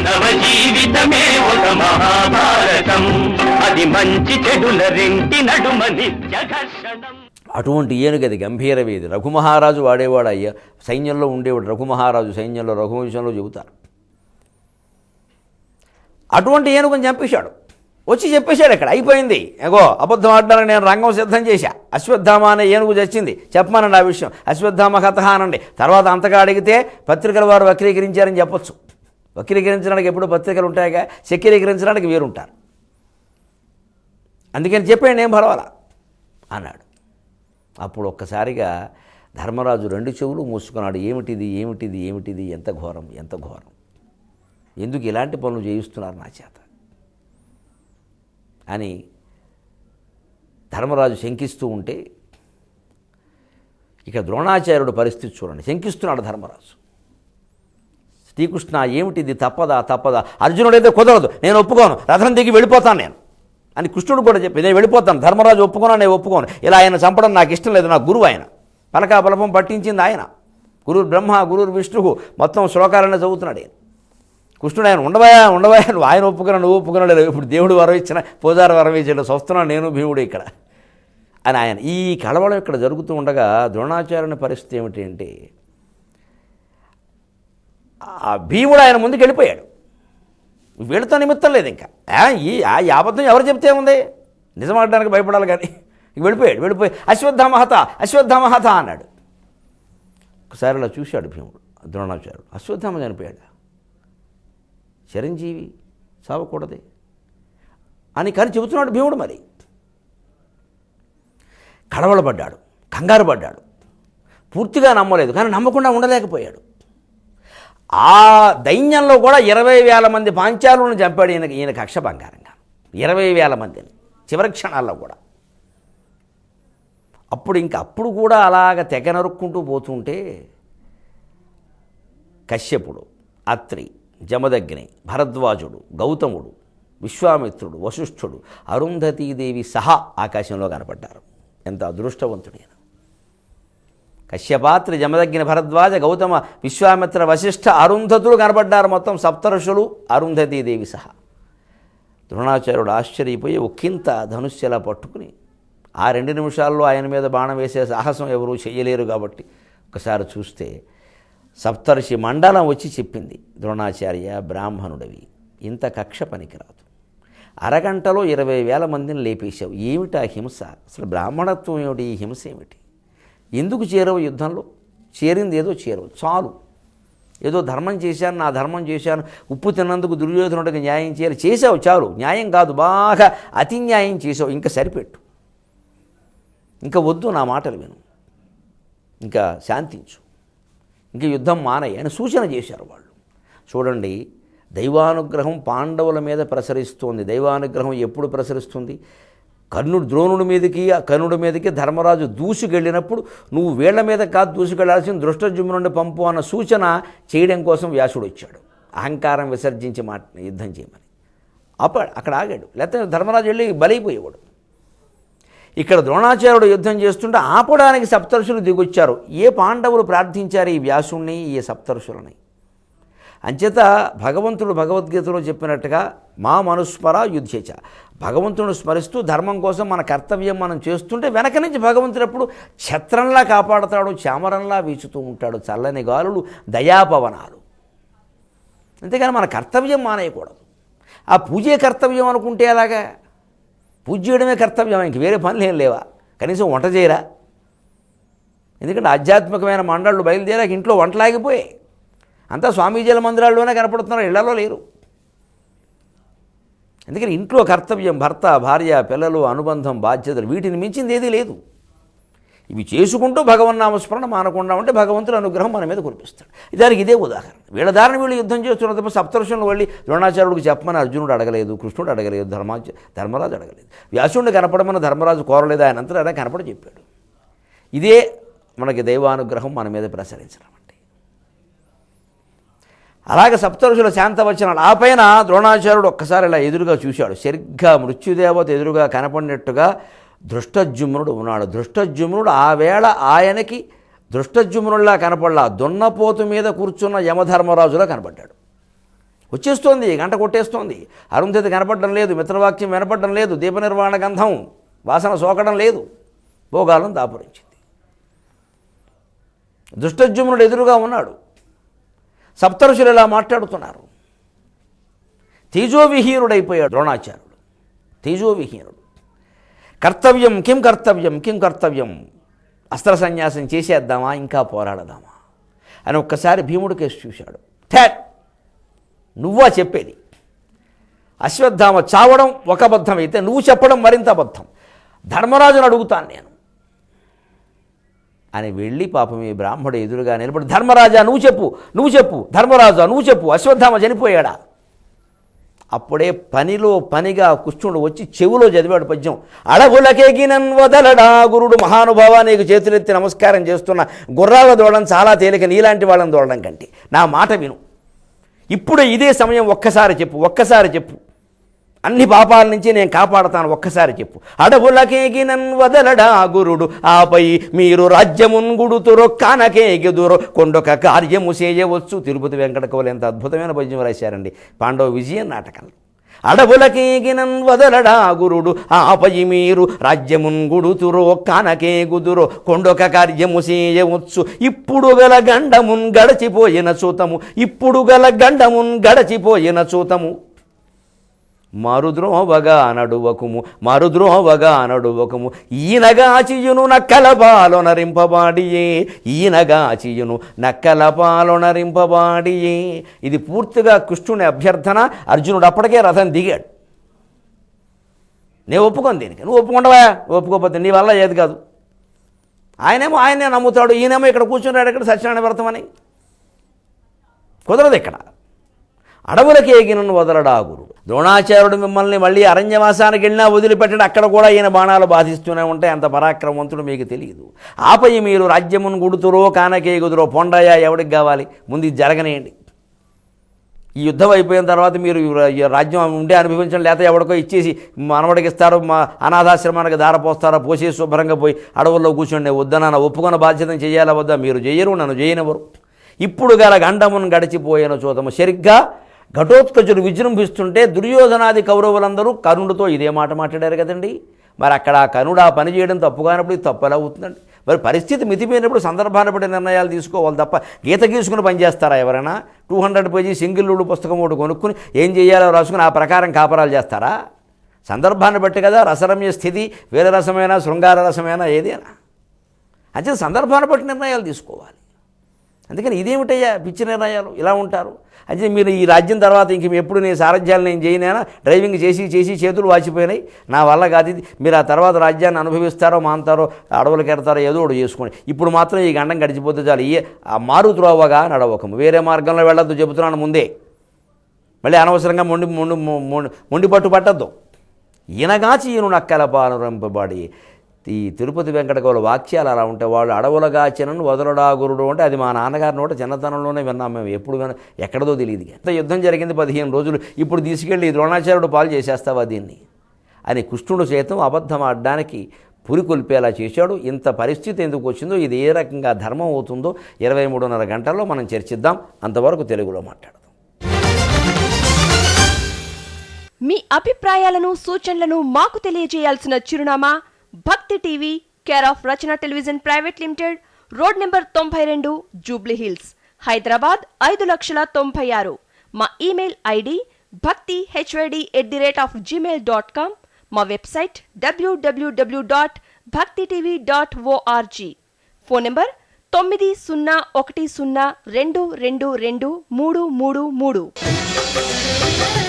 మానవ జీవితమే ఒక మహాభారతం, అది మంచి చెడుల రెంటి నడుమ నిత్య ఘర్షణం. అటువంటి ఏనుగది గంభీరవేది. రఘుమహారాజు వాడేవాడు అయ్యా, సైన్యంలో ఉండేవాడు రఘుమహారాజు, సైన్యంలో రఘువంశంలో చెబుతారు. అటువంటి ఏనుగుని చంపేశాడు, వచ్చి చెప్పేశాడు ఇక్కడ అయిపోయింది, ఎగో అబద్ధం ఆడడానికి నేను రంగం సిద్ధం చేశా, అశ్వత్థామ అనే ఏనుగు చచ్చింది చెప్పానండి ఆ విషయం, అశ్వత్థామ కథ అనండి. తర్వాత అంతగా అడిగితే పత్రికల వారు వక్రీకరించారని చెప్పొచ్చు. వక్రీకరించడానికి ఎప్పుడు పత్రికలు ఉంటాయిగా, చక్రీకరించడానికి వీరుంటారు. అందుకని చెప్పాడు ఏం పర్వాలా అన్నాడు. అప్పుడు ఒక్కసారిగా ధర్మరాజు రెండు చెవులు మూసుకున్నాడు. ఏమిటిది ఏమిటిది ఏమిటిది, ఎంత ఘోరం ఎంత ఘోరం, ఎందుకు ఇలాంటి పనులు చేయిస్తున్నారు నా చేత అని ధర్మరాజు శంకిస్తూ ఉంటే, ఇక ద్రోణాచార్యుడు పరిస్థితి చూడండి. శంకిస్తున్నాడు ధర్మరాజు. శ్రీకృష్ణ ఏమిటిది, తప్పదా తప్పదా, అర్జునుడైతే కుదరదు, నేను ఒప్పుకోను, రథం దిగి వెళ్ళిపోతాను నేను అని కృష్ణుడు కూడా చెప్పి నేను వెళ్ళిపోతాను, ధర్మరాజు ఒప్పుకున్నాను, నేను ఒప్పుకోను, ఇలా ఆయన చంపడం నాకు ఇష్టం లేదు, నా గురువు ఆయన, పలకా బలపం పట్టించింది ఆయన, గురువు బ్రహ్మ గురువు విష్ణువు, మొత్తం శ్లోకాలనే చదువుతున్నాడు ఆయన. కృష్ణుడు ఆయన ఉండవయా నువ్వు ఆయన ఒప్పుకున్నా నువ్వు ఒప్పుకున్నాడు లేదు, ఇప్పుడు దేవుడు వరం ఇచ్చిన పూజారి వరం ఇచ్చాడు, వస్తున్నాను నేను భీముడు ఇక్కడ అని ఆయన. ఈ కలవడం ఇక్కడ జరుగుతూ ఉండగా ద్రోణాచార్యుని పరిస్థితి ఏమిటి అంటే, ఆ భీముడు ఆయన ముందుకు వెళ్ళిపోయాడు. వీళ్ళతో నిమిత్తం లేదు ఇంకా, ఈ అబద్ధం ఎవరు చెప్తే ఉంది, నిజమాడడానికి భయపడాలి కానీ వెళ్ళిపోయి అశ్వత్థామహత అన్నాడు. ఒకసారి ఇలా చూశాడు భీముడు, ద్రోణాచార్యుడు, అశ్వత్థామ చనిపోయాడు, చిరంజీవి చావకూడదే అని కానీ చెబుతున్నాడు భీముడు. మరి కడవలపడ్డాడు, కంగారు పడ్డాడు, పూర్తిగా నమ్మలేదు, కానీ నమ్మకుండా ఉండలేకపోయాడు. ఆ దైన్యంలో కూడా 20,000 మంది పాంచాలులను చంపాడు ఈయన కక్ష బంగారంగా, 20,000 మందిని చివరి క్షణాల్లో కూడా. అప్పుడు కూడా అలాగ తెగ నరుక్కుంటూ పోతుంటే కశ్యపుడు, అత్రి, జమదగ్ని, భరద్వాజుడు, గౌతముడు, విశ్వామిత్రుడు, వశిష్ఠుడు, అరుంధతీదేవి సహా ఆకాశంలో కనపడ్డారు. ఎంత అదృష్టవంతుడైన కశ్యపాత్రి, జమదగ్ని, భరద్వాజ, గౌతమ, విశ్వామిత్ర, వశిష్ఠ, అరుంధతులు కనపడ్డారు, మొత్తం సప్తఋషులు, అరుంధతీదేవి సహా. ద్రోణాచార్యుడు ఆశ్చర్యపోయి ఒక్కింత ధనుష్యలా పట్టుకుని ఆ 2 నిమిషాల్లో ఆయన మీద బాణం వేసే సాహసం ఎవరూ చేయలేరు కాబట్టి ఒకసారి చూస్తే సప్తర్షి మండలం వచ్చి చెప్పింది, ద్రోణాచార్య బ్రాహ్మణుడివి, ఇంత కక్ష పనికిరాదు, అరగంటలో 20,000 మందిని లేపేశావు, ఏమిటా హింస, అసలు బ్రాహ్మణత్వం ఏమిటి, ఈ హింస ఏమిటి, ఎందుకు చేరవు యుద్ధంలో, చేరింది ఏదో చేరవు చాలు, ఏదో ధర్మం చేశాను నా ధర్మం చేశాను, ఉప్పు తిన్నందుకు దుర్యోధనుడికి న్యాయం చేసావు చాలు, న్యాయం కాదు బాగా అతి న్యాయం చేసావు, ఇంకా సరిపెట్టు, ఇంకా వద్దు నా మాటలు విను, ఇంకా శాంతించు, ఇంక యుద్ధం మానయ్య అని సూచన చేశారు వాళ్ళు. చూడండి, దైవానుగ్రహం పాండవుల మీద ప్రసరిస్తోంది. దైవానుగ్రహం ఎప్పుడు ప్రసరిస్తుంది, ద్రోణుడి మీదకి ధర్మరాజు దూసుకెళ్ళినప్పుడు నువ్వు వీళ్ల మీద కాదు దూసుకెళ్లాల్సిన దృష్టజుమ్నుడిని పంపు అన్న సూచన చేయడం కోసం వ్యాసుడు వచ్చాడు, అహంకారం విసర్జించి యుద్ధం చేయమని. అక్కడ ఆగాడు, లేకపోతే ధర్మరాజు వెళ్ళి బలైపోయేవాడు. ఇక్కడ ద్రోణాచార్యుడు యుద్ధం చేస్తుంటే ఆపడానికి సప్తర్షులు దిగొచ్చారు. ఏ పాండవులు ప్రార్థించారు ఈ వ్యాసుణ్ణి, ఈ సప్తర్షులని? అంచేత భగవంతుడు భగవద్గీతలో చెప్పినట్టుగా మా మనుస్మర యుద్ధేచ, భగవంతుని స్మరిస్తూ ధర్మం కోసం మన కర్తవ్యం మనం చేస్తుంటే వెనక నుంచి భగవంతుడు ఎప్పుడు ఛత్రంలా కాపాడుతాడు, చామరంలా వీచుతూ ఉంటాడు, చల్లని గాలులు, దయాపవనాలు. అంతేగాని మన కర్తవ్యం మానేయకూడదు. ఆ పూజే కర్తవ్యం అనుకుంటే అలాగా, పూజ చేయడమే కర్తవ్యం, ఇంక వేరే పనులు ఏం లేవా, కనీసం వంట చేయరా? ఎందుకంటే ఆధ్యాత్మికమైన మండళ్ళు బయలుదేరాక ఇంట్లో వంటలాగిపోయాయి, అంతా స్వామీజీల మందిరాల్లోనే కనపడుతున్నారు, ఇళ్లలో లేరు. అందుకని ఇంట్లో కర్తవ్యం, భర్త భార్య పిల్లలు అనుబంధం బాధ్యతలు, వీటిని మించింది ఏదీ లేదు. ఇవి చేసుకుంటూ భగవన్నామస్మరణ మానకుండా ఉంటే భగవంతుడు అనుగ్రహం మన మీద కురిపిస్తాడు. దానికి ఇదే ఉదాహరణ. వీళ్ళ దారిని వీళ్ళు యుద్ధం చేస్తున్న తప్ప సప్తర్షులను వెళ్ళి ద్రోణాచార్యుడికి చెప్పమని అర్జునుడు అడగలేదు, కృష్ణుడు అడగలేదు, ధర్మరాజు అడగలేదు, వ్యాసుడిని కనపడమని ధర్మరాజు కోరలేదు, ఆయన అంతా ఆయన కనపడి చెప్పాడు. ఇదే మనకి దైవానుగ్రహం మన మీద ప్రసరించడం అంటే. అలాగే సప్తఋషుల శాంతవచనాలు. ఆ పైన ద్రోణాచార్యుడు ఒక్కసారి ఇలా ఎదురుగా చూశాడు, సరిగ్గా మృత్యుదేవత ఎదురుగా కనపడినట్టుగా దృష్టజుమ్నుడు ఉన్నాడు. దృష్టజుమ్నుడు ఆ వేళ ఆయనకి దృష్టజుమ్నుడిలా కనపడలా, దున్నపోతు మీద కూర్చున్న యమధర్మరాజులా కనపడ్డాడు. వచ్చేస్తోంది, గంట కొట్టేస్తోంది. అరుంధతి కనపడడం లేదు, మిత్రవాక్యం వినపడడం లేదు, దీప నిర్వాణ గంధం వాసన సోకడం లేదు. భోగాలను దాపురించింది. దుష్టజుమ్నుడు ఎదురుగా ఉన్నాడు. సప్తఋషులు ఇలా మాట్లాడుతున్నారు. తేజోవిహీనుడైపోయాడు ద్రోణాచార్యుడు. తేజోవిహీనుడు. కర్తవ్యం కిం కర్తవ్యం కిం కర్తవ్యం, అస్త్ర సన్యాసం చేసేద్దామా ఇంకా పోరాడదామా అని ఒక్కసారి భీముడి కేసు చూశాడు. నువ్వా చెప్పేది? అశ్వత్థామ చావడం ఒక అబద్ధం అయితే నువ్వు చెప్పడం మరింత అబద్ధం. ధర్మరాజును అడుగుతాను నేను అని వెళ్ళి పాపం ఈ బ్రాహ్మడు ఎదురుగా నిలబడి, ధర్మరాజా నువ్వు చెప్పు, నువ్వు చెప్పు, ధర్మరాజా నువ్వు చెప్పు, అశ్వత్థామ చనిపోయాడా? అప్పుడే పనిలో పనిగా కృష్ణుడు వచ్చి చెవులో చదివాడు పద్యం. అడవులకేగినన్ వదలడా గురుడు, మహానుభావ నీకు చేతులెత్తి నమస్కారం చేస్తున్న, గుర్రాల దూడడం చాలా తేలిక నీలాంటి వాళ్ళని దూడడం కంటే, నా మాట విను, ఇప్పుడు ఇదే సమయం, ఒక్కసారి చెప్పు, ఒక్కసారి చెప్పు, అన్ని పాపాల నుంచి నేను కాపాడతాను, ఒక్కసారి చెప్పు. అడవులకేగినన్ వదలడా గురుడు, ఆపై మీరు రాజ్యమున్ గుడుతురో కానకేగిదురో కొండొక కార్యము చేయవచ్చు. తిరుపతి వెంకట కవులు ఎంత అద్భుతమైన పద్యం రాశారండి పాండవ విజయం నాటకంలో. అడవులకేగినన్ వదలడా గురుడు, ఆపై మీరు రాజ్యమున్ గుడుతురో కానకేగుదురో కొండొక కార్యము చేయవచ్చు. ఇప్పుడు గల గండమున్ గడచిపోయిన చూతము, ఇప్పుడు గల గండమున్ గడచిపోయిన చూతము. మరుద్రోవగా నడువకుము, మరుద్రోవగా నడువకుము, ఈనగాచియును నక్కల పాలొనరింపబాడియే, ఈనగాచియును నక్కల పాలొనరింపబాడియే. ఇది పూర్తిగా కృష్ణుని అభ్యర్థన. అర్జునుడు అప్పటికే రథం దిగాడు. నేను ఒప్పుకోను దీనికి, నువ్వు ఒప్పుకుంటావా? ఒప్పుకోకపోతే నీ వల్ల ఏది కాదు. ఆయనేమో ఆయనే నమ్ముతాడు, ఈయనేమో ఇక్కడ కూర్చున్నాడు ఇక్కడ సత్యనారాయణ వ్రతం అని. కుదరదు ఇక్కడ. అడవులకి ఎగినను వదలడా గురుడు. ద్రోణాచార్యుడు మిమ్మల్ని మళ్ళీ అరణ్యవాసానికి వెళ్ళినా వదిలిపెట్టడం, అక్కడ కూడా ఈయన బాణాలు బాధిస్తూనే ఉంటాయి. అంత పరాక్రమవంతుడు మీకు తెలియదు. ఆపై మీరు రాజ్యమును గుడుతురో కానకేగుదురో, పొండయ్య ఎవడికి కావాలి, ముందు ఇది జరగనేయండి. ఈ యుద్ధం అయిపోయిన తర్వాత మీరు రాజ్యం ఉండే అనుభవించడం, లేకపోతే ఎవడికో ఇచ్చేసి మనవడికి ఇస్తారో, మా అనాథాశ్రమానికి దారపోస్తారో, పోసేసి శుభ్రంగా పోయి అడవుల్లో కూర్చోండి. వద్దన ఒప్పుకున్న బాధ్యతను చేయాలా వద్దా? మీరు చేయరు, నన్ను చేయనివ్వరు. ఇప్పుడు గల గండమును గడిచిపోయిన చూతము. సరిగ్గా ఘటోత్కచుడు విజృంభిస్తుంటే దుర్యోధనాది కౌరవులందరూ కర్ణుడితో ఇదే మాట మాట్లాడారు కదండి. మరి అక్కడ ఆ కర్ణుడు ఆ పని చేయడం తప్పు కానప్పుడు ఇది తప్పు ఎలా అవుతుందండి? మరి పరిస్థితి మితిపోయినప్పుడు సందర్భాన్ని బట్టి నిర్ణయాలు తీసుకోవాలి తప్ప గీత గీసుకుని పనిచేస్తారా ఎవరైనా? 200 పేజీ సింగిల్ రూల్ పుస్తకం ఒకటి కొనుక్కుని ఏం చేయాలో రాసుకుని ఆ ప్రకారం కాపరాలు చేస్తారా? సందర్భాన్ని బట్టి కదా రసరమ్య స్థితి, వీరరసమైనా శృంగార రసమైనా ఏదైనా. అంటే సందర్భాన్ని బట్టి నిర్ణయాలు తీసుకోవాలి. అందుకని ఇదేమిటయ్యా పిచ్చి నిర్ణయాలు, ఇలా ఉంటారు. అంటే మీరు ఈ రాజ్యం తర్వాత ఇంక ఎప్పుడు నేను సారథ్యాలు నేను చేయనైనా, డ్రైవింగ్ చేసి చేసి చేతులు వాచిపోయినాయి, నా వల్ల కాదు ఇది. మీరు ఆ తర్వాత రాజ్యాన్ని అనుభవిస్తారో మాంతారో అడవులకు ఎడతారో ఏదో ఒకటి చేసుకోండి. ఇప్పుడు మాత్రం ఈ గండం గడిచిపోతే చాలు. ఆ మారు త్రోవగా నడవకము, వేరే మార్గంలో వెళ్ళొద్దు చెబుతున్నాను ముందే. మళ్ళీ అనవసరంగా మొండి పట్టు పట్టద్దు. ఈయనగాచి ఈయన నక్కల పాలరింపబడి. ఈ తిరుపతి వెంకట కవుల వాక్యాలు అలా ఉంటాయి. వాళ్ళు అడవులగా చిన్నను వదలడా గురుడు అంటే అది మా నాన్నగారి నోట చిన్నతనంలోనే విన్నాం మేము. ఎప్పుడు ఎక్కడదో తెలియదు. ఎంత యుద్ధం జరిగింది 15 రోజులు, ఇప్పుడు తీసుకెళ్ళి ద్రోణాచార్యుడు పాలు చేసేస్తావా దీన్ని అని కృష్ణుడు సైతం అబద్ధం ఆడడానికి పురికొల్పేలా చేశాడు. ఇంత పరిస్థితి ఎందుకు వచ్చిందో, ఇది ఏ రకంగా ధర్మం అవుతుందో 23:30 గంటల్లో మనం చర్చిద్దాం. అంతవరకు తెలుగులో మాట్లాడదాం. మీ అభిప్రాయాలను సూచనలను మాకు తెలియజేయాల్సిన చిరునామా భక్తి TV, care of Rachana television private limited, road number 92, Jubilee hills, Hyderabad 5,96,000. మా ఇమెయిల్ ఐడి bhakti@gmail.com. మా వెబ్సైట్ www.bhaktitv.org. Phone number 9010222333.